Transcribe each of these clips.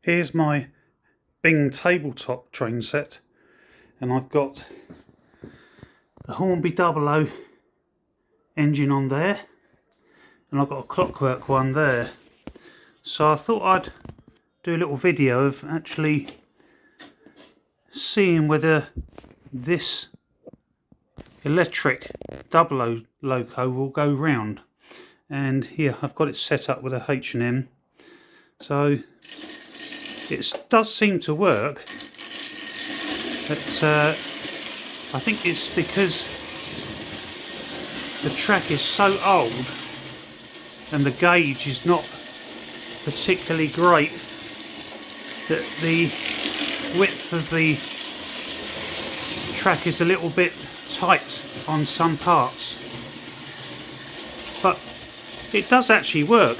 Here's my Bing tabletop train set, and I've got the Hornby dublo engine on there, and I've got a clockwork one there. So I thought I'd do a little video of actually seeing whether this electric dublo loco will go round. And here I've got it set up with a H&M, so it does seem to work. But I think it's because the track is so old and the gauge is not particularly great that the width of the track is a little bit tight on some parts. But it does actually work.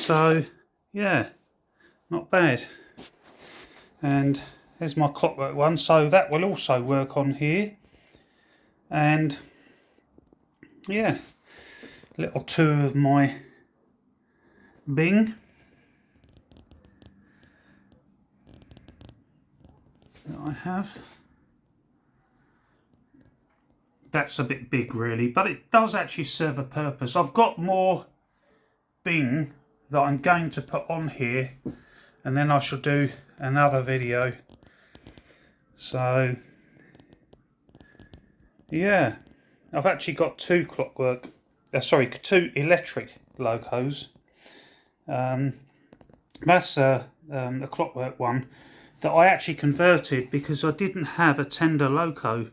So yeah, not bad. And there's my clockwork one, so that will also work on here. And yeah, little tour of my Bing that I have. That's a bit big really, but it does actually serve a purpose. I've got more Bing that I'm going to put on here, and then I shall do another video. So yeah, I've actually got two electric locos. That's a clockwork one that I actually converted because I didn't have a tender loco.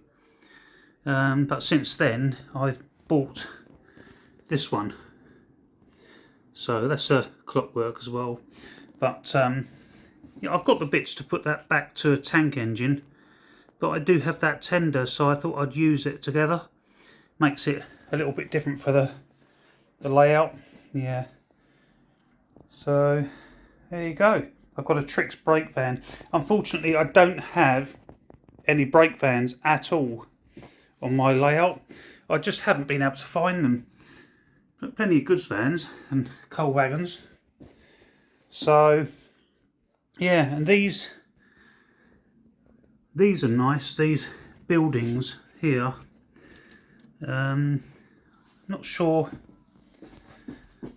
But since then I've bought this one, so that's a clockwork as well. But yeah, I've got the bits to put that back to a tank engine, but I do have that tender, so I thought I'd use it together. Makes it a little bit different for the layout. Yeah, so there you go. I've got a Trix brake van. Unfortunately I don't have any brake vans at all on my layout. I just haven't been able to find them. But plenty of goods vans and coal wagons. So yeah, and these are nice, these buildings here. Not sure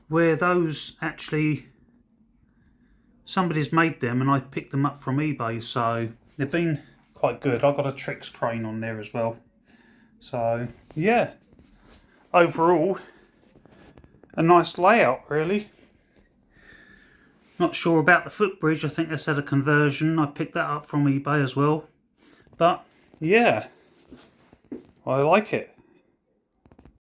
where those actually, somebody's made them and I picked them up from eBay, so they've been quite good. I've got a Trix crane on there as well. So yeah, overall a nice layout really. Not sure about the footbridge, I think that's had a conversion. I picked that up from eBay as well. But yeah, I like it.